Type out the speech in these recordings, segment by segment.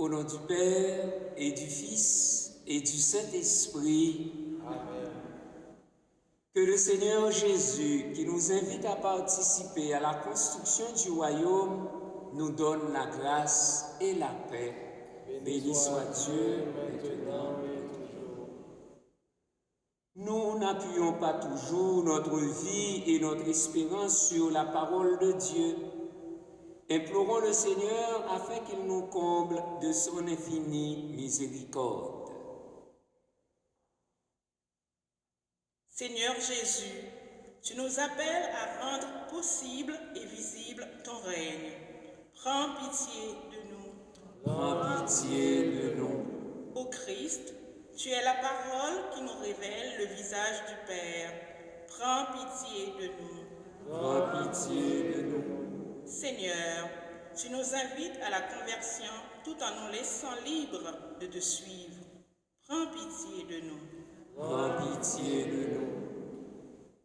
Au nom du Père, et du Fils, et du Saint-Esprit. Amen. Que le Seigneur Jésus, qui nous invite à participer à la construction du royaume, nous donne la grâce et la paix. Béni soit Dieu, maintenant et toujours. Nous n'appuyons pas toujours notre vie et notre espérance sur la parole de Dieu. Implorons le Seigneur afin qu'il nous comble de son infinie miséricorde. Seigneur Jésus, tu nous appelles à rendre possible et visible ton règne. Prends pitié de nous. Prends pitié de nous. Ô Christ, tu es la parole qui nous révèle le visage du Père. Prends pitié de nous. Prends pitié de nous. Seigneur, tu nous invites à la conversion tout en nous laissant libres de te suivre. Prends pitié de nous. Prends pitié de nous.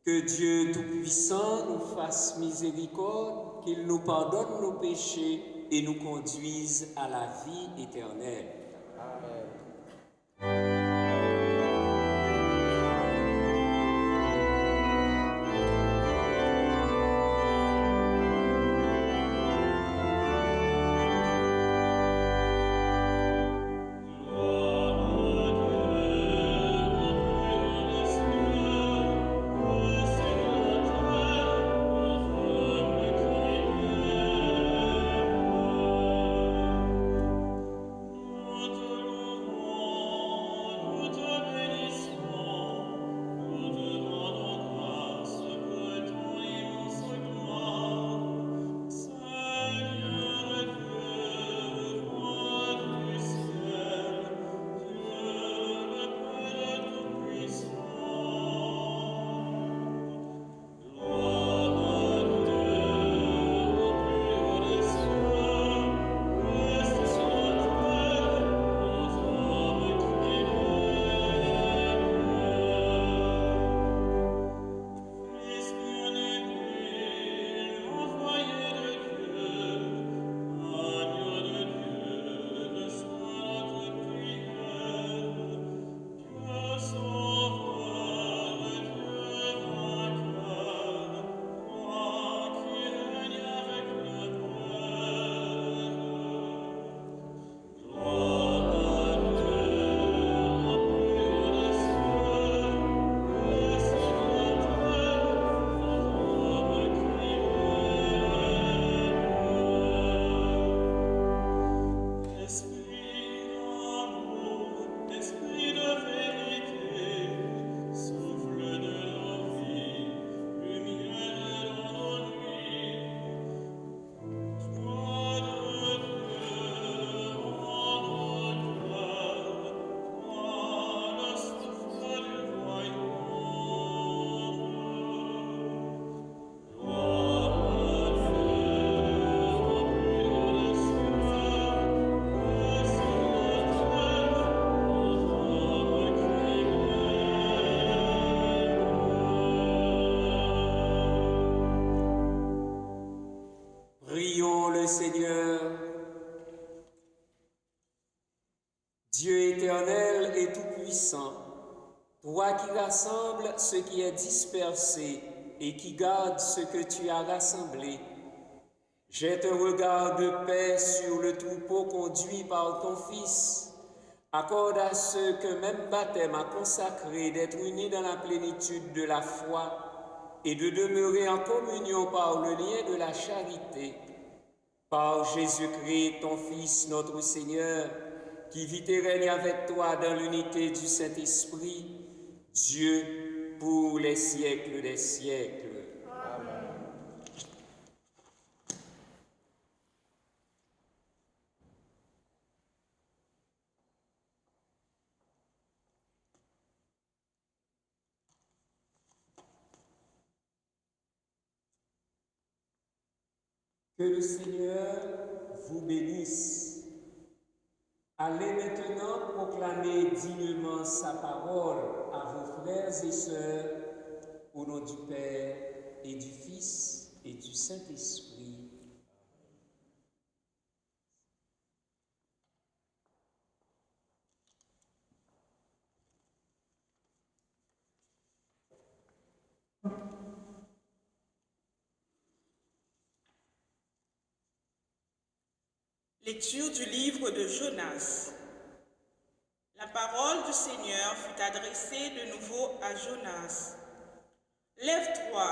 Que Dieu Tout-Puissant nous fasse miséricorde, qu'il nous pardonne nos péchés et nous conduise à la vie éternelle. Amen. Prions le Seigneur. Dieu éternel et tout-puissant, toi qui rassembles ce qui est dispersé et qui gardes ce que tu as rassemblé, jette un regard de paix sur le troupeau conduit par ton Fils. Accorde à ceux que même baptême a consacré d'être unis dans la plénitude de la foi et de demeurer en communion par le lien de la charité. Par Jésus-Christ, ton Fils, notre Seigneur, qui vit et règne avec toi dans l'unité du Saint-Esprit, Dieu pour les siècles des siècles. Amen. Que le Seigneur vous bénisse. Allez maintenant proclamer dignement sa parole à vos frères et sœurs, au nom du Père et du Fils et du Saint-Esprit. Lecture du livre de Jonas. La parole du Seigneur fut adressée de nouveau à Jonas. Lève-toi,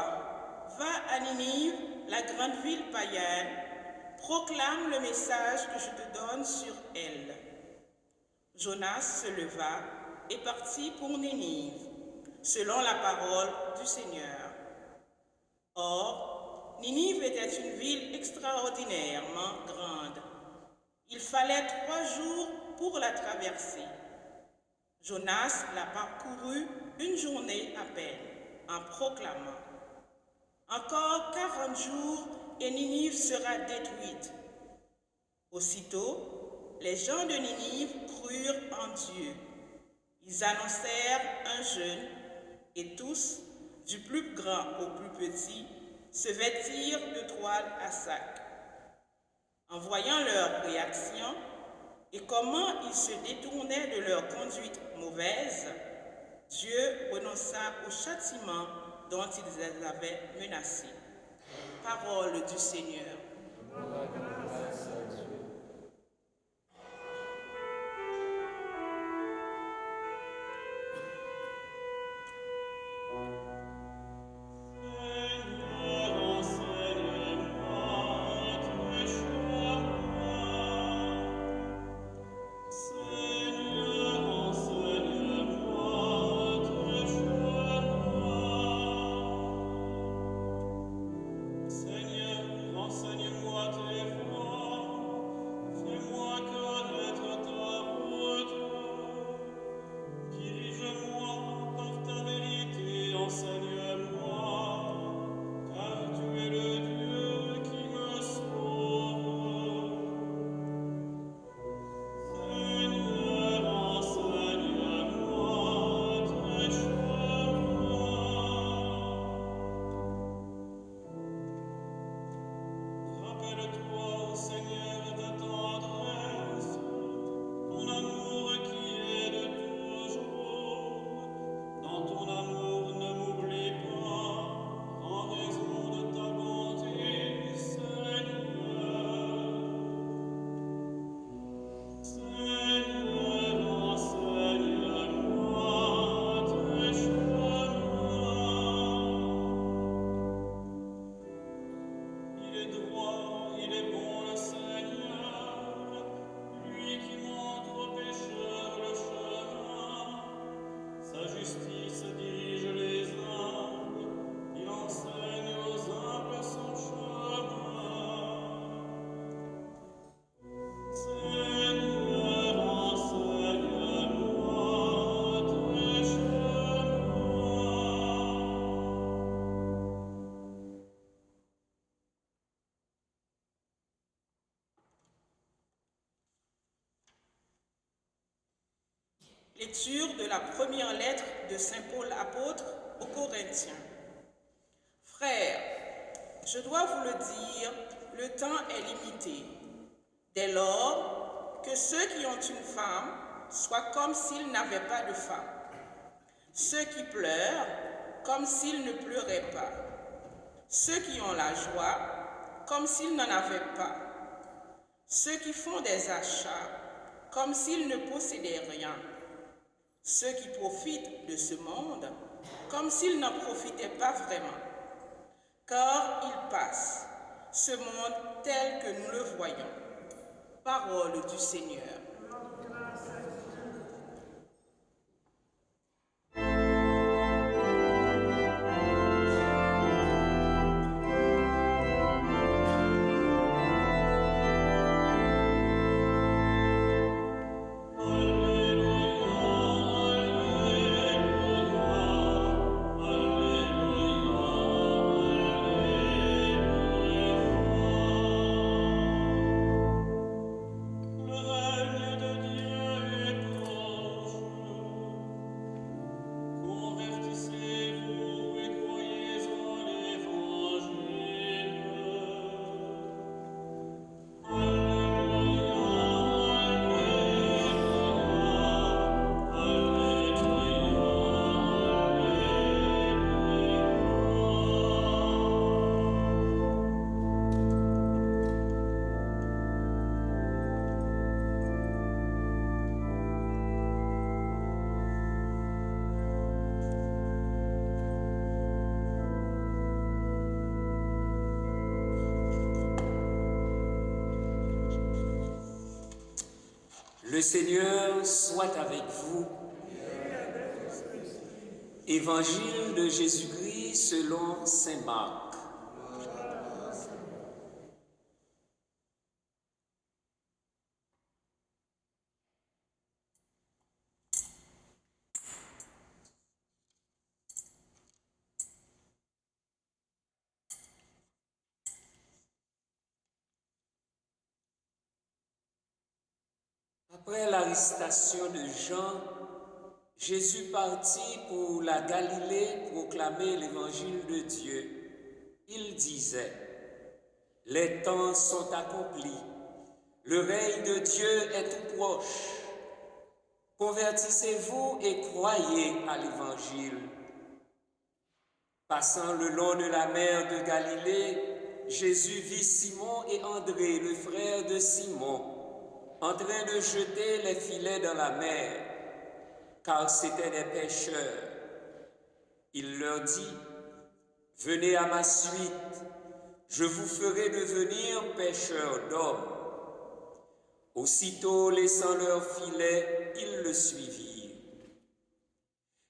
va à Ninive, la grande ville païenne, proclame le message que je te donne sur elle. Jonas se leva et partit pour Ninive, selon la parole du Seigneur. Or, Ninive était une ville extraordinairement grande. Il fallait 3 jours pour la traverser. Jonas la parcourut une journée à peine, en proclamant « Encore 40 jours et Ninive sera détruite. » Aussitôt, les gens de Ninive crurent en Dieu. Ils annoncèrent un jeûne et tous, du plus grand au plus petit, se vêtirent de toile à sac. En voyant leur réaction et comment ils se détournaient de leur conduite mauvaise, Dieu renonça au châtiment dont ils les avaient menacés. Parole du Seigneur. Lecture de la première lettre de Saint Paul apôtre aux Corinthiens. Frères, je dois vous le dire, le temps est limité. Dès lors, que ceux qui ont une femme soient comme s'ils n'avaient pas de femme. Ceux qui pleurent, comme s'ils ne pleuraient pas. Ceux qui ont la joie, comme s'ils n'en avaient pas. Ceux qui font des achats, comme s'ils ne possédaient rien. Ceux qui profitent de ce monde, comme s'ils n'en profitaient pas vraiment. Car il passe, ce monde tel que nous le voyons. Parole du Seigneur. Le règne de Dieu est Le Seigneur soit avec vous. Évangile de Jésus-Christ selon saint Marc. Après l'arrestation de Jean, Jésus partit pour la Galilée proclamer l'évangile de Dieu. Il disait, « Les temps sont accomplis, le règne de Dieu est tout proche. Convertissez-vous et croyez à l'évangile. » Passant le long de la mer de Galilée, Jésus vit Simon et André, le frère de Simon, en train de jeter les filets dans la mer, car c'étaient des pêcheurs. Il leur dit, « Venez à ma suite, je vous ferai devenir pêcheurs d'hommes. » Aussitôt, laissant leurs filets, ils le suivirent.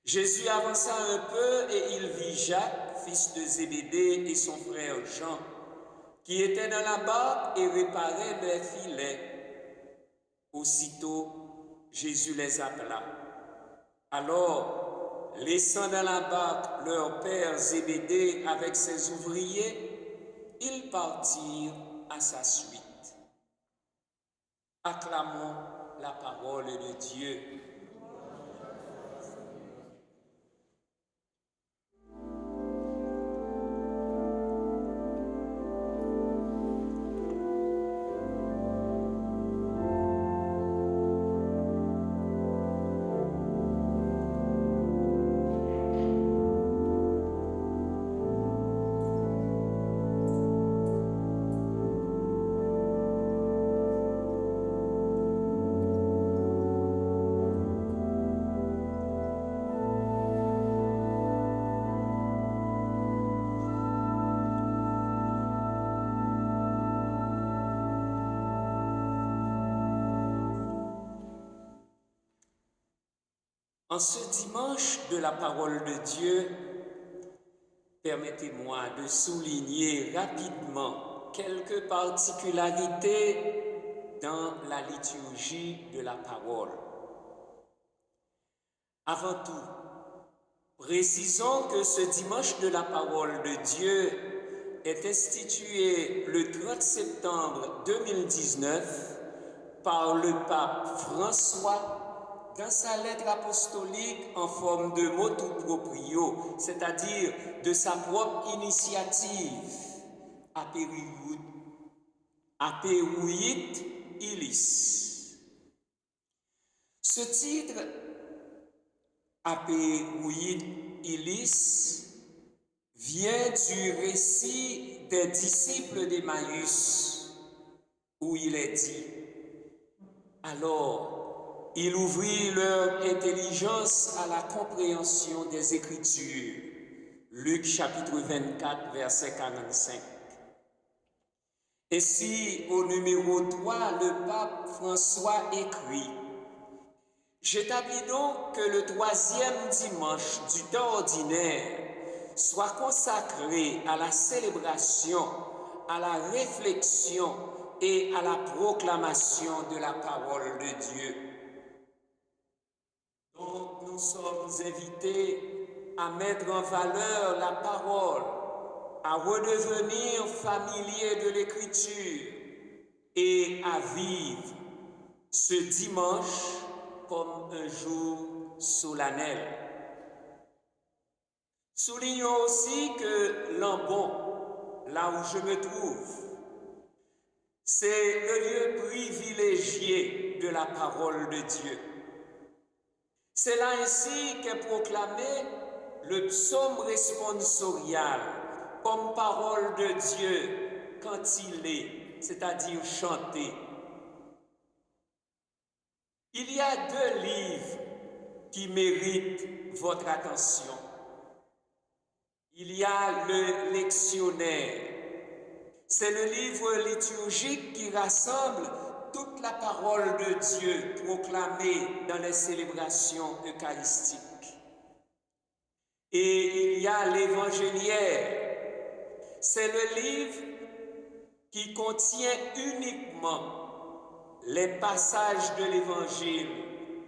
Jésus avança un peu et il vit Jacques, fils de Zébédée, et son frère Jean, qui étaient dans la barque et réparaient des filets. Aussitôt, Jésus les appela. Alors, laissant dans la barque leur père Zébédée avec ses ouvriers, ils partirent à sa suite. Acclamons la parole de Dieu. En ce dimanche de la parole de Dieu, permettez-moi de souligner rapidement quelques particularités dans la liturgie de la parole. Avant tout, précisons que ce dimanche de la parole de Dieu est institué le 30 septembre 2019 par le pape François dans sa lettre apostolique en forme de motu proprio, c'est-à-dire de sa propre initiative, Aperuit Illis. Ce titre, Aperuit Illis, vient du récit des disciples d'Emmaüs, où il est dit, « Alors, il ouvrit leur intelligence à la compréhension des Écritures. » Luc chapitre 24, verset 45. Ainsi, au numéro 3, le pape François écrit, « J'établis donc que le 3e dimanche du temps ordinaire soit consacré à la célébration, à la réflexion et à la proclamation de la parole de Dieu. » Donc, nous sommes invités à mettre en valeur la parole, à redevenir familiers de l'Écriture et à vivre ce dimanche comme un jour solennel. Soulignons aussi que l'Ambon, là où je me trouve, c'est le lieu privilégié de la parole de Dieu. C'est là ainsi qu'est proclamé le psaume responsorial comme parole de Dieu quand il est, c'est-à-dire chanté. Il y a 2 livres qui méritent votre attention. Il y a le lectionnaire. C'est le livre liturgique qui rassemble toute la parole de Dieu proclamée dans les célébrations eucharistiques. Et il y a l'évangéliaire. C'est le livre qui contient uniquement les passages de l'évangile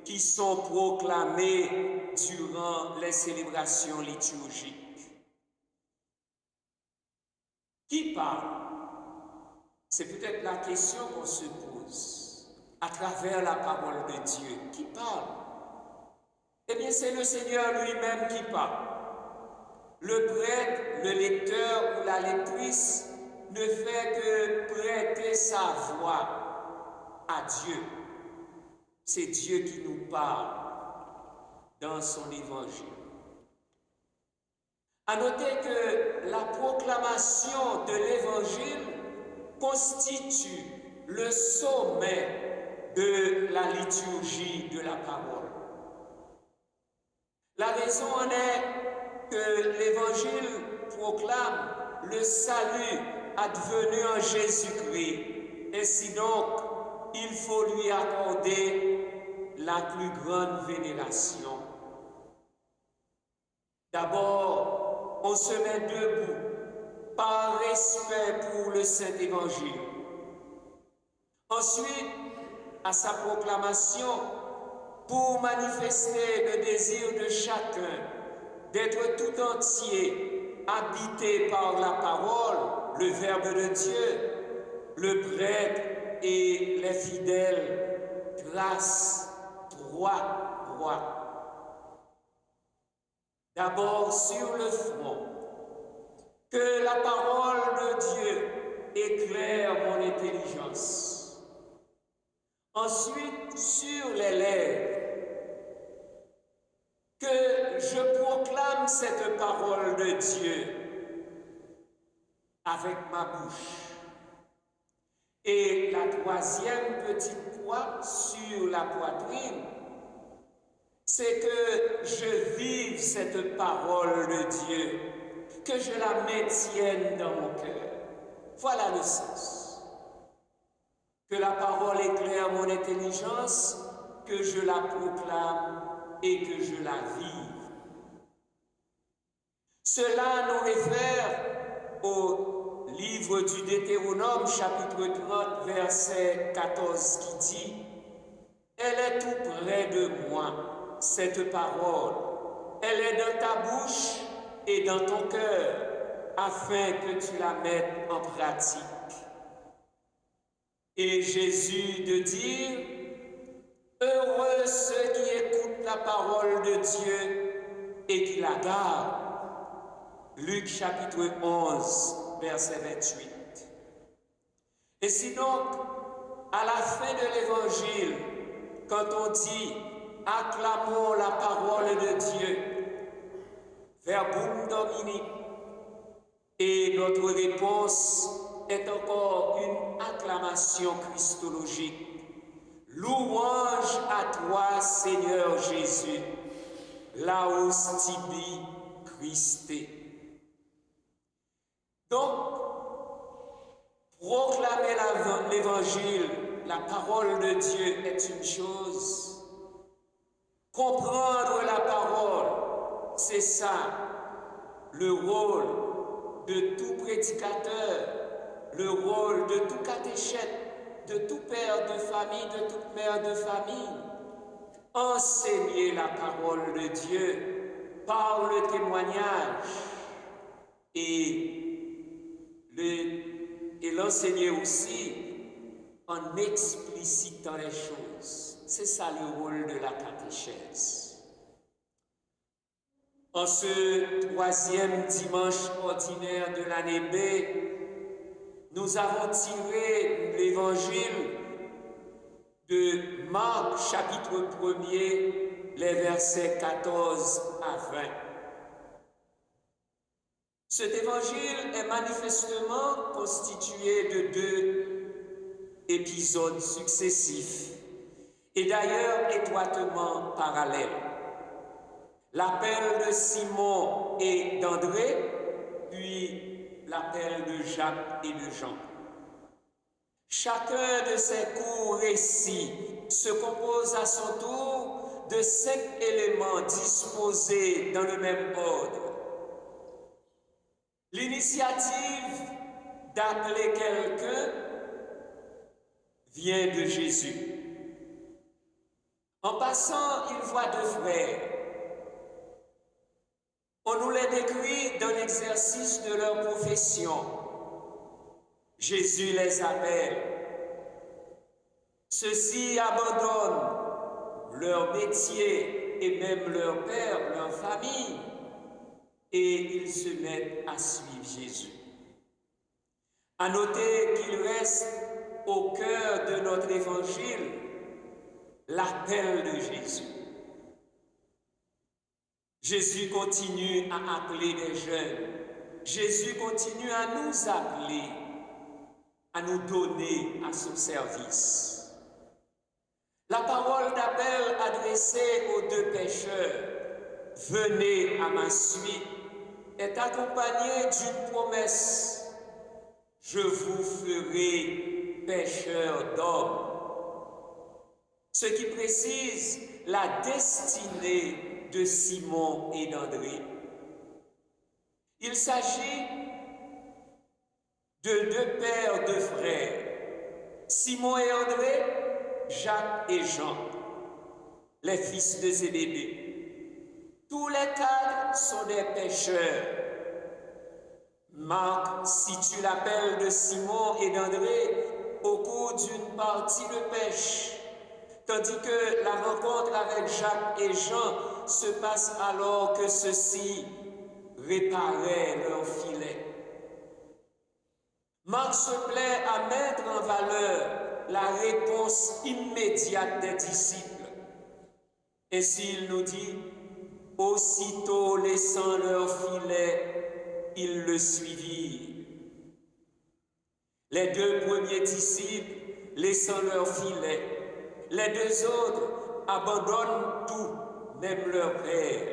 qui sont proclamés durant les célébrations liturgiques. Qui parle? C'est peut-être la question qu'on se pose à travers la parole de Dieu. Qui parle? Eh bien, c'est le Seigneur lui-même qui parle. Le prêtre, le lecteur ou la lectrice ne fait que prêter sa voix à Dieu. C'est Dieu qui nous parle dans son évangile. À noter que la proclamation de l'évangile constitue le sommet de la liturgie de la parole. La raison en est que l'évangile proclame le salut advenu en Jésus-Christ. Ainsi donc, il faut lui accorder la plus grande vénération. D'abord, on se met debout par respect pour le Saint-Évangile. Ensuite, à sa proclamation, pour manifester le désir de chacun d'être tout entier habité par la parole, le Verbe de Dieu, le prêtre et les fidèles tracent droit. D'abord sur le front, que la parole de Dieu éclaire mon intelligence. Ensuite, sur les lèvres, que je proclame cette parole de Dieu avec ma bouche. Et la troisième petite croix sur la poitrine, c'est que je vive cette parole de Dieu, que je la maintienne dans mon cœur. Voilà le sens. Que la parole éclaire mon intelligence, que je la proclame et que je la vive. Cela nous réfère au livre du Deutéronome, chapitre 30, verset 14, qui dit « Elle est tout près de moi, cette parole. Elle est dans ta bouche et dans ton cœur, afin que tu la mettes en pratique. » Et Jésus de dire « Heureux ceux qui écoutent la parole de Dieu et qui la gardent. » Luc chapitre 11, verset 28. Et si donc, à la fin de l'évangile, quand on dit « Acclamons la parole de Dieu », Verbum Domini, et notre réponse est encore une acclamation christologique. Louange à toi, Seigneur Jésus, Laus tibi Christe. Donc, proclamer l'évangile, la parole de Dieu est une chose. Comprendre la parole, c'est ça, le rôle de tout prédicateur, le rôle de tout catéchète, de tout père de famille, de toute mère de famille. Enseigner la parole de Dieu par le témoignage et l'enseigner aussi en explicitant les choses. C'est ça le rôle de la catéchèse. En ce troisième dimanche ordinaire de l'année B, nous avons tiré l'évangile de Marc, chapitre 1er, les versets 14 à 20. Cet évangile est manifestement constitué de deux épisodes successifs et d'ailleurs étroitement parallèles. L'appel de Simon et d'André, puis l'appel de Jacques et de Jean. Chacun de ces courts récits se compose à son tour de 5 éléments disposés dans le même ordre. L'initiative d'appeler quelqu'un vient de Jésus. En passant, il voit 2 frères. On nous les décrit dans l'exercice de leur profession. Jésus les appelle. Ceux-ci abandonnent leur métier et même leur père, leur famille, et ils se mettent à suivre Jésus. À noter qu'il reste au cœur de notre évangile l'appel de Jésus. Jésus continue à appeler des jeunes. Jésus continue à nous appeler, à nous donner à son service. La parole d'appel adressée aux 2 pécheurs, « Venez à ma suite », est accompagnée d'une promesse, « Je vous ferai pécheurs d'hommes », ce qui précise la destinée de Simon et d'André. Il s'agit de 2 pères, 2 frères, Simon et André, Jacques et Jean, les fils de Zébédée. Tous les 4 sont des pécheurs. Marc situe l'appel de Simon et d'André au cours d'une partie de pêche, tandis que la rencontre avec Jacques et Jean se passe alors que ceux-ci réparaient leurs filets. Marc se plaît à mettre en valeur la réponse immédiate des disciples. Ainsi il nous dit, aussitôt laissant leur filet, ils le suivirent. Les 2 premiers disciples laissant leur filet, les 2 autres abandonnent tout, même leur père.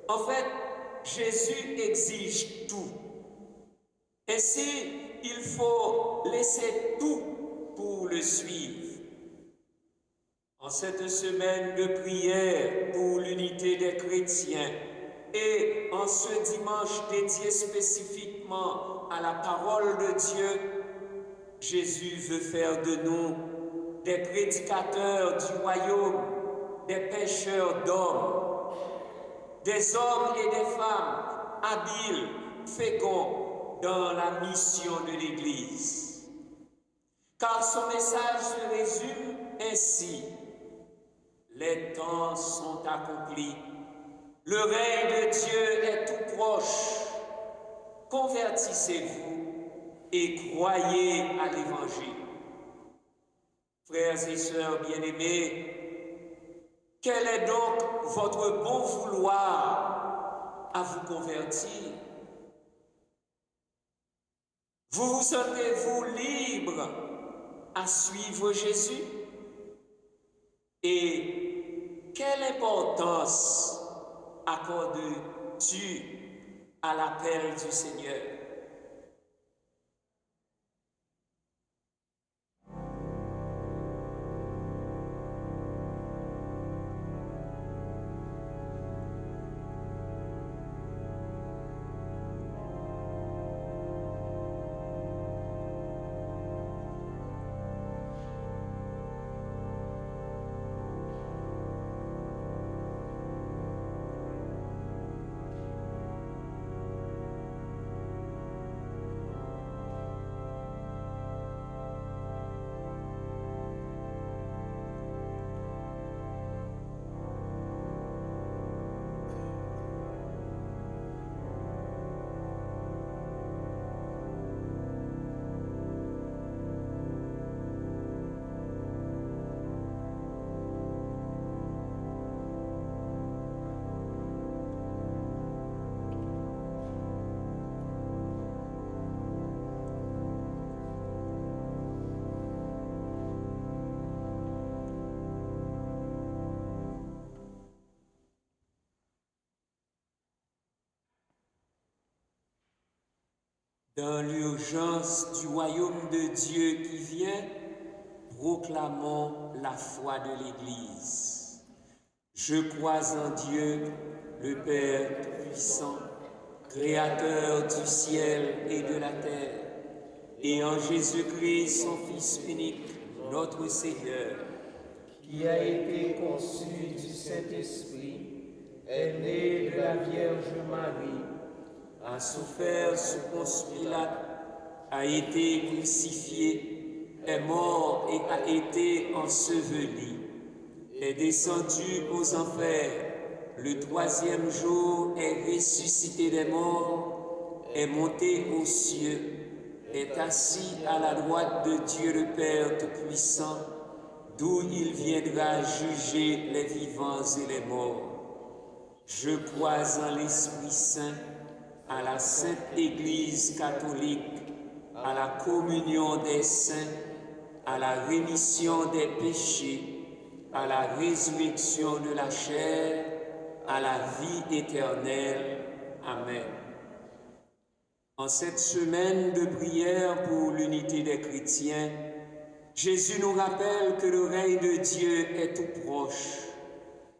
En fait, Jésus exige tout. Ainsi, il faut laisser tout pour le suivre. En cette semaine de prière pour l'unité des chrétiens et en ce dimanche dédié spécifiquement à la parole de Dieu, Jésus veut faire de nous des prédicateurs du royaume, des pécheurs d'hommes, des hommes et des femmes habiles, féconds dans la mission de l'Église. Car son message se résume ainsi: les temps sont accomplis, le règne de Dieu est tout proche. Convertissez-vous et croyez à l'Évangile. Frères et sœurs bien-aimés, quel est donc votre bon vouloir à vous convertir? Vous sentez-vous libre à suivre Jésus? Et quelle importance accordes-tu à l'appel du Seigneur? Dans l'urgence du royaume de Dieu qui vient, proclamons la foi de l'Église. Je crois en Dieu, le Père Tout-Puissant, Créateur du ciel et de la terre, et en Jésus-Christ, son Fils unique, notre Seigneur, qui a été conçu du Saint-Esprit, est né de la Vierge Marie, a souffert sous Ponce Pilate, a été crucifié, est mort et a été enseveli, est descendu aux enfers, le troisième jour est ressuscité des morts, est monté aux cieux, est assis à la droite de Dieu le Père Tout-Puissant, d'où il viendra juger les vivants et les morts. Je crois en l'Esprit Saint, à la Sainte Église catholique, à la communion des saints, à la rémission des péchés, à la résurrection de la chair, à la vie éternelle. Amen. En cette semaine de prière pour l'unité des chrétiens, Jésus nous rappelle que le règne de Dieu est tout proche.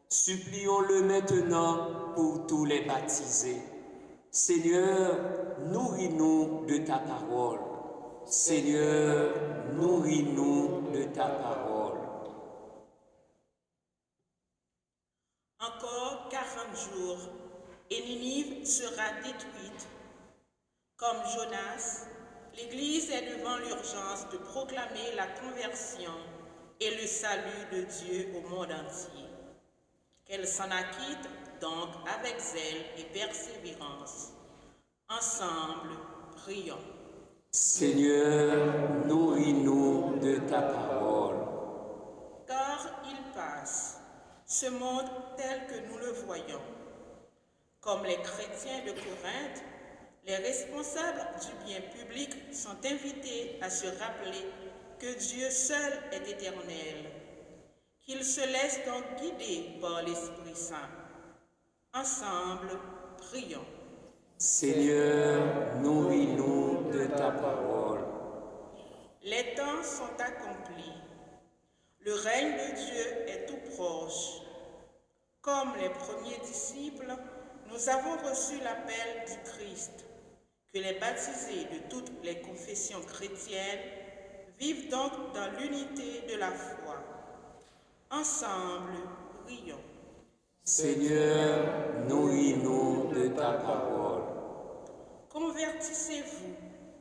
Supplions-le maintenant pour tous les baptisés. Seigneur, nourris-nous de ta parole. Seigneur, nourris-nous de ta parole. Encore 40 jours, et Ninive sera détruite. Comme Jonas, l'Église est devant l'urgence de proclamer la conversion et le salut de Dieu au monde entier. Qu'elle s'en acquitte donc avec zèle et persévérance. Ensemble, prions. Seigneur, nourris-nous de ta parole. Car il passe, ce monde tel que nous le voyons. Comme les chrétiens de Corinthe, les responsables du bien public sont invités à se rappeler que Dieu seul est éternel, qu'ils se laissent donc guider par l'Esprit Saint. Ensemble, prions. Seigneur, nourris-nous de ta parole. Les temps sont accomplis. Le règne de Dieu est tout proche. Comme les premiers disciples, nous avons reçu l'appel du Christ. Que les baptisés de toutes les confessions chrétiennes vivent donc dans l'unité de la foi. Ensemble, prions. Seigneur, nourris-nous de ta parole. Convertissez-vous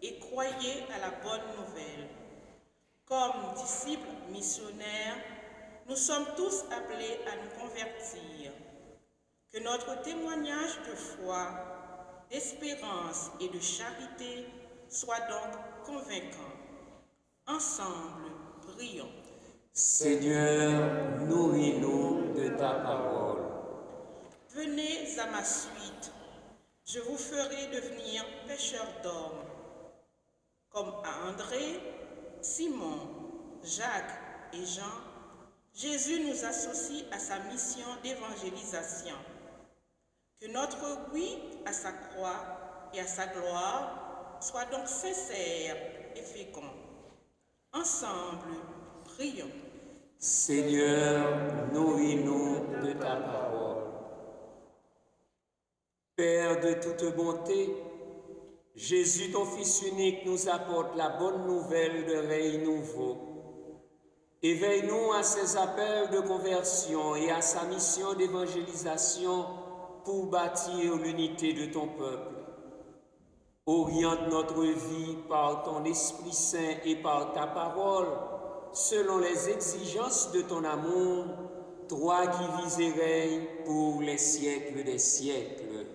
et croyez à la bonne nouvelle. Comme disciples missionnaires, nous sommes tous appelés à nous convertir. Que notre témoignage de foi, d'espérance et de charité soit donc convaincant. Ensemble, prions. Seigneur, nourris-nous de ta parole. Venez à ma suite, je vous ferai devenir pêcheurs d'hommes. Comme à André, Simon, Jacques et Jean, Jésus nous associe à sa mission d'évangélisation. Que notre oui à sa croix et à sa gloire soit donc sincère et fécond. Ensemble, prions. Seigneur, nourris-nous de ta parole. Père de toute bonté, Jésus, ton Fils unique, nous apporte la bonne nouvelle de règne nouveau. Éveille-nous à ses appels de conversion et à sa mission d'évangélisation pour bâtir l'unité de ton peuple. Oriente notre vie par ton Esprit Saint et par ta parole, selon les exigences de ton amour, toi qui vis et règnes pour les siècles des siècles.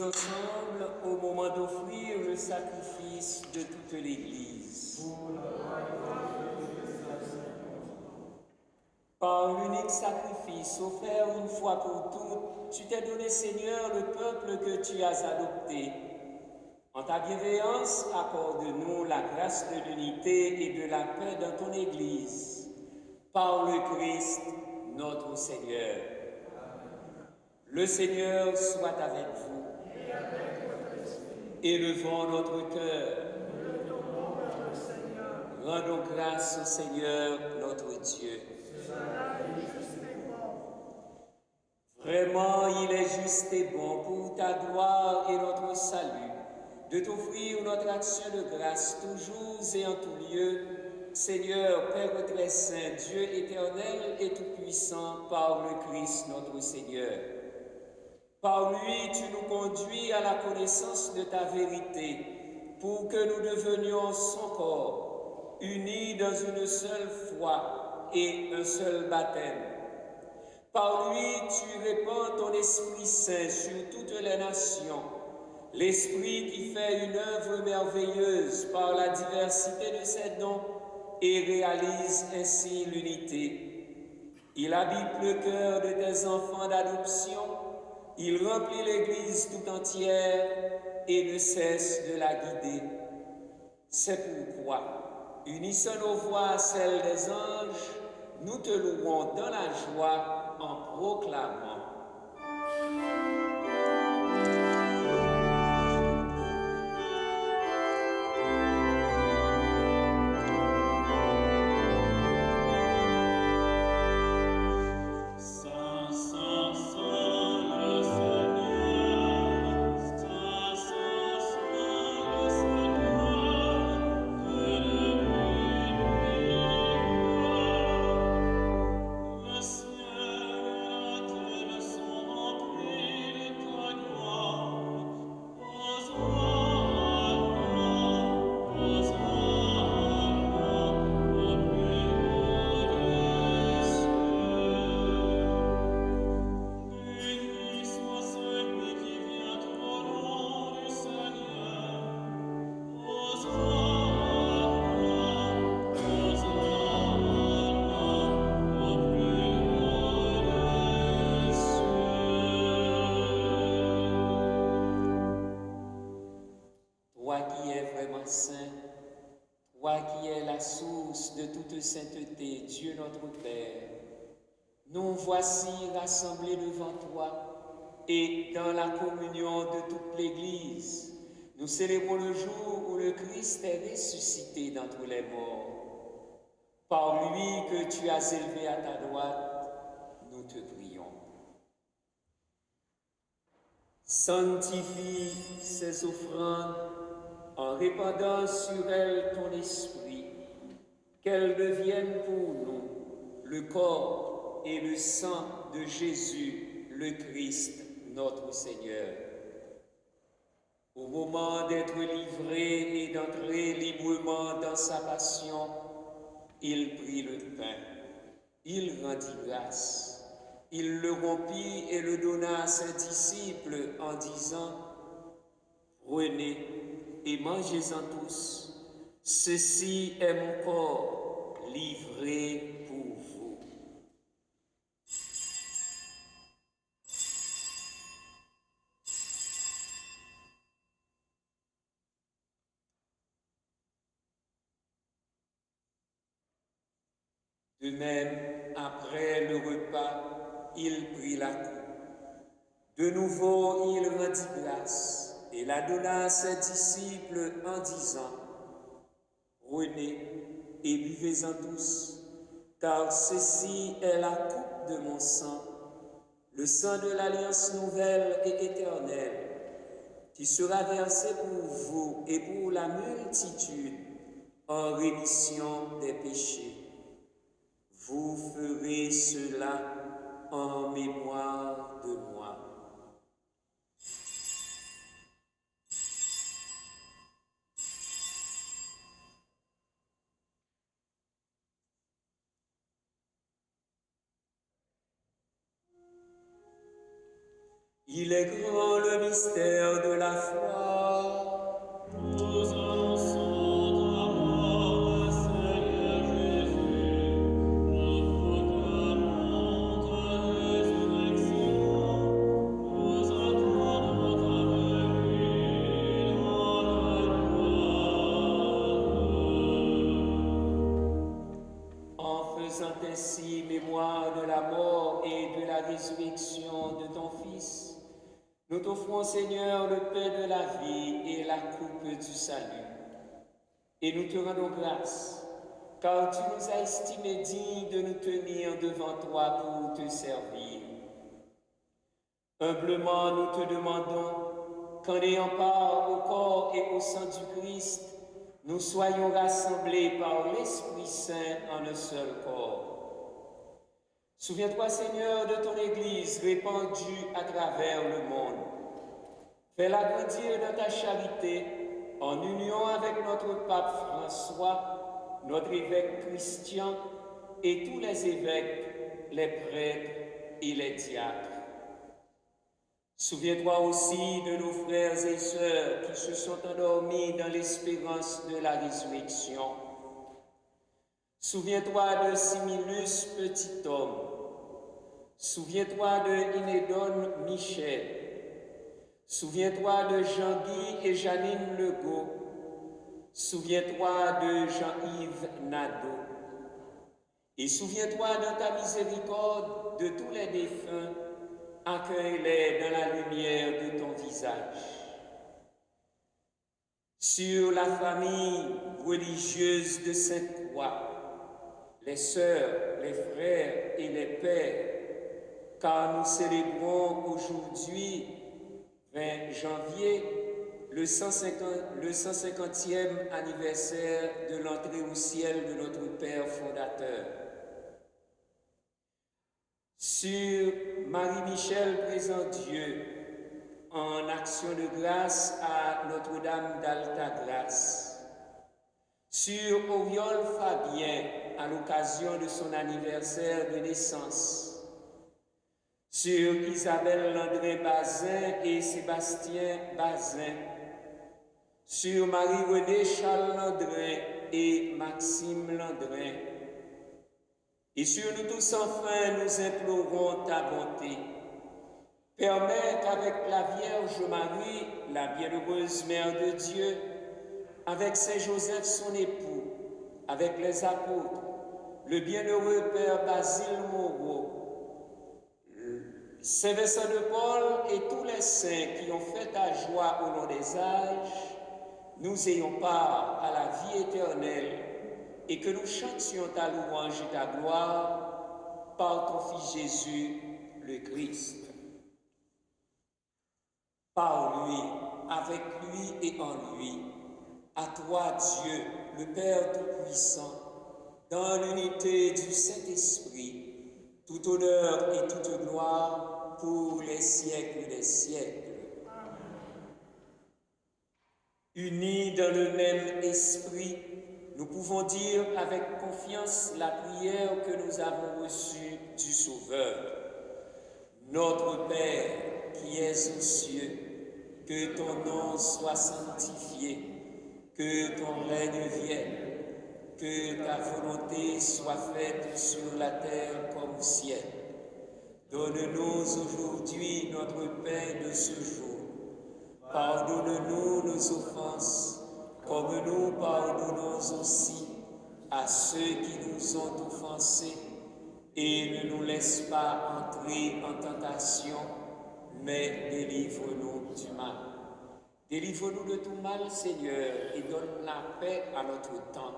ensemble au moment d'offrir le sacrifice de toute l'Église. Par l'unique sacrifice offert une fois pour toutes, tu t'es donné, Seigneur, le peuple que tu as adopté. En ta bienveillance, accorde-nous la grâce de l'unité et de la paix dans ton Église. Par le Christ, notre Seigneur. Le Seigneur soit avec vous. Élevons notre cœur. Rendons grâce au Seigneur, notre Dieu. Vraiment, il est juste et bon pour ta gloire et notre salut, de t'offrir notre action de grâce toujours et en tout lieu, Seigneur, Père très saint, Dieu éternel et tout-puissant, par le Christ notre Seigneur. Par lui, tu nous conduis à la connaissance de ta vérité, pour que nous devenions son corps, unis dans une seule foi et un seul baptême. Par lui, tu répands ton Esprit Saint sur toutes les nations, l'Esprit qui fait une œuvre merveilleuse par la diversité de ses dons et réalise ainsi l'unité. Il habite le cœur de tes enfants d'adoption, il remplit l'Église tout entière et ne cesse de la guider. C'est pourquoi, unissant nos voix à celles des anges, nous te louons dans la joie en proclamant. Toi qui es vraiment saint, toi qui es la source de toute sainteté, Dieu notre Père, nous voici rassemblés devant toi et dans la communion de toute l'Église. Nous célébrons le jour où le Christ est ressuscité d'entre les morts. Par lui que tu as élevé à ta droite, nous te prions. Sanctifie ces offrandes en répandant sur elles ton esprit, qu'elles deviennent pour nous le corps et le sang de Jésus, le Christ, notre Seigneur. Au moment d'être livré et d'entrer librement dans sa passion, il prit le pain, il rendit grâce, il le rompit et le donna à ses disciples en disant « Prenez et mangez-en tous. Ceci est mon corps livré pour vous. » De même, après le repas, il prit la coupe. De nouveau, il rendit grâce et la donna à ses disciples en disant « Prenez et buvez-en tous, car ceci est la coupe de mon sang, le sang de l'alliance nouvelle et éternelle, qui sera versé pour vous et pour la multitude en rémission des péchés. Vous ferez cela en mémoire de moi. » Il est grand le mystère de la foi. Nous annonçons ta mort, Seigneur Jésus. Nous proclamons ta résurrection. Nous attendons ta venue dans la gloire. En faisant ainsi mémoire de la mort et de la résurrection de ton Fils, nous t'offrons, Seigneur, le pain de la vie et la coupe du salut. Et nous te rendons grâce, car tu nous as estimés dignes de nous tenir devant toi pour te servir. Humblement, nous te demandons qu'en ayant part au corps et au sang du Christ, nous soyons rassemblés par l'Esprit Saint en un seul corps. Souviens-toi, Seigneur, de ton Église répandue à travers le monde. Fais-la grandir dans ta charité, en union avec notre pape François, notre évêque Christian et tous les évêques, les prêtres et les diacres. Souviens-toi aussi de nos frères et sœurs qui se sont endormis dans l'espérance de la résurrection. Souviens-toi de Similus, petit homme. Souviens-toi de Inédone Michel. Souviens-toi de Jean-Guy et Janine Legault. Souviens-toi de Jean-Yves Nadeau. Et souviens-toi de ta miséricorde de tous les défunts. Accueille-les dans la lumière de ton visage. Sur la famille religieuse de cette croix, les sœurs, les frères et les pères, car nous célébrons aujourd'hui, 20 janvier, le 150e anniversaire de l'entrée au ciel de notre Père fondateur. Sur Marie-Michel présente Dieu, en action de grâce à Notre-Dame d'Alta-Grâce. Sur Auriol Fabien, à l'occasion de son anniversaire de naissance. Sur Isabelle Landrin Bazin et Sébastien Bazin. Sur Marie-Renée Charles Landrin et Maxime Landrin. Et sur nous tous enfin, nous implorons ta bonté. Permets qu'avec la Vierge Marie, la bienheureuse Mère de Dieu, avec Saint Joseph son époux, avec les apôtres, le bienheureux Père Basile Moreau, Saint Vincent de Paul et tous les saints qui ont fait ta joie au long des âges, nous ayons part à la vie éternelle et que nous chantions ta louange et ta gloire par ton Fils Jésus, le Christ. Par lui, avec lui et en lui, à toi, Dieu, le Père Tout-Puissant, dans l'unité du Saint-Esprit, tout honneur et toute gloire pour les siècles des siècles. Unis dans le même esprit, nous pouvons dire avec confiance la prière que nous avons reçue du Sauveur. Notre Père qui es aux cieux, que ton nom soit sanctifié, que ton règne vienne, que ta volonté soit faite sur la terre comme au ciel. Donne-nous aujourd'hui notre pain de ce jour. Pardonne-nous nos offenses, comme nous pardonnons aussi à ceux qui nous ont offensés. Et ne nous laisse pas entrer en tentation, mais délivre-nous du mal. Délivre-nous de tout mal, Seigneur, et donne la paix à notre temps.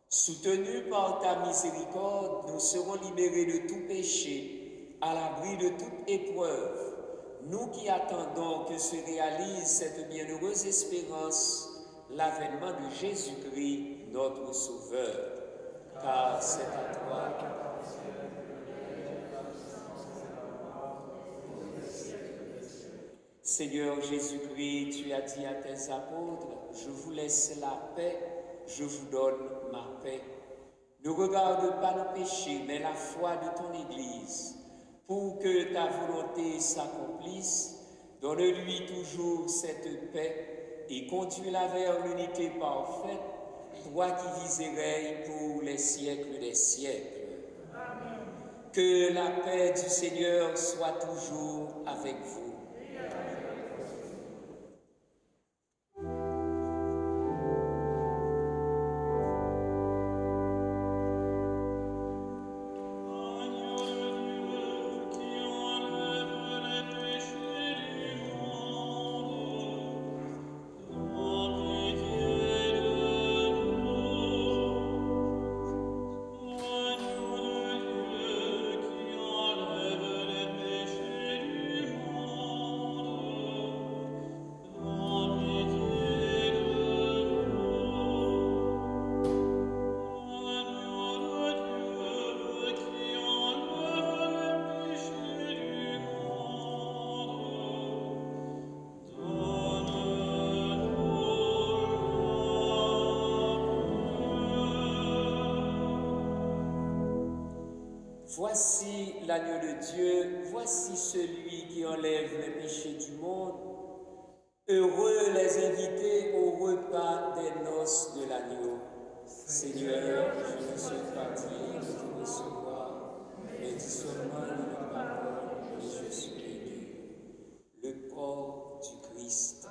Soutenus par ta miséricorde, nous serons libérés de tout péché, à l'abri de toute épreuve. Nous qui attendons que se réalise cette bienheureuse espérance, l'avènement de Jésus-Christ, notre Sauveur. Car c'est à toi. Seigneur Jésus-Christ, tu as dit à tes apôtres, je vous laisse la paix, je vous donne ma paix. Ne regarde pas nos péchés, mais la foi de ton Église, pour que ta volonté s'accomplisse Donne-lui toujours cette paix et conduis-la vers l'unité parfaite, toi qui vis et règnes pour les siècles des siècles. Que la paix du Seigneur soit toujours avec vous. Voici l'agneau de Dieu, voici celui qui enlève le péché du monde. Heureux les invités au repas des noces de l'agneau. Seigneur, je ne suis pas digne de te recevoir, mais dis seulement une parole et je suis guéri. Le corps du Christ.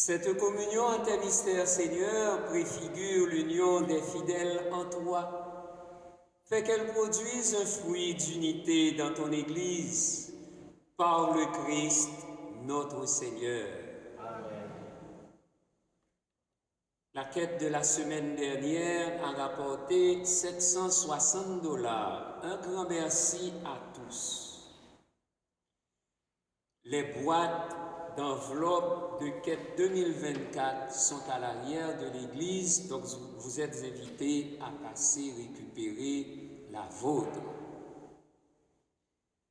Cette communion en tes mystères, Seigneur, préfigure l'union des fidèles en toi. Fais qu'elle produise un fruit d'unité dans ton Église, par le Christ, notre Seigneur. Amen. La quête de la semaine dernière a rapporté $760. Un grand merci à tous. Les boîtes d'enveloppes de quête 2024 sont à l'arrière de l'église, donc vous êtes invités à passer récupérer la vôtre.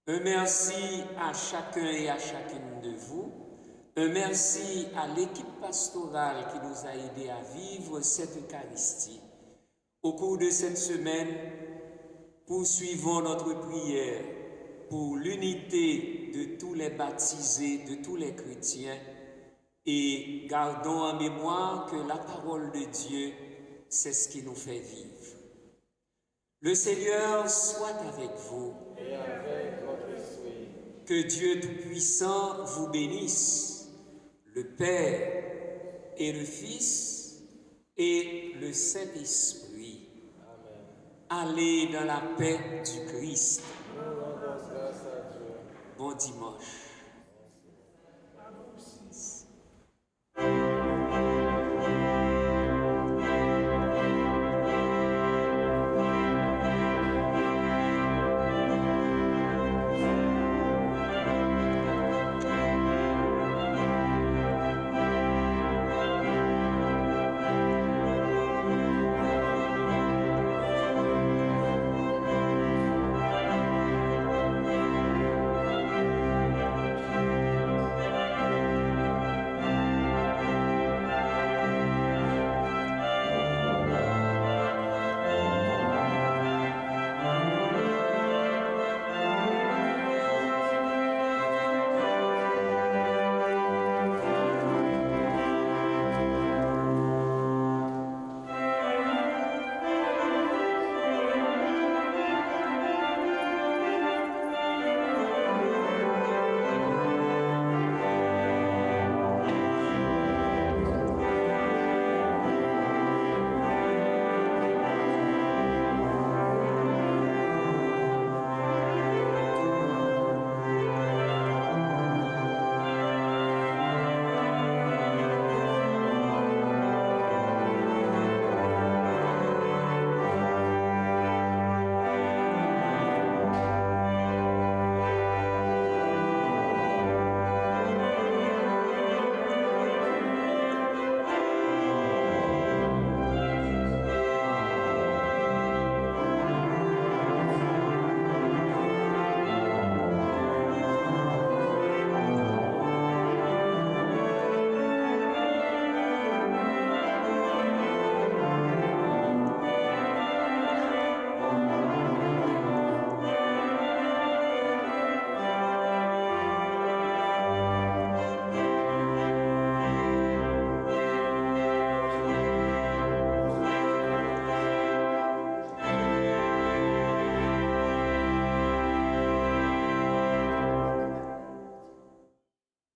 Un merci à chacun et à chacune de vous. Un merci à l'équipe pastorale qui nous a aidés à vivre cette Eucharistie. Au cours de cette semaine, poursuivons notre prière pour l'unité de tous les baptisés, de tous les chrétiens, et gardons en mémoire que la parole de Dieu, c'est ce qui nous fait vivre. Le Seigneur soit avec vous. Et avec votre esprit. Que Dieu Tout-Puissant vous bénisse, le Père et le Fils et le Saint-Esprit. Amen. Allez dans la paix du Christ. Nous rendons grâce à Dieu. Bon dimanche.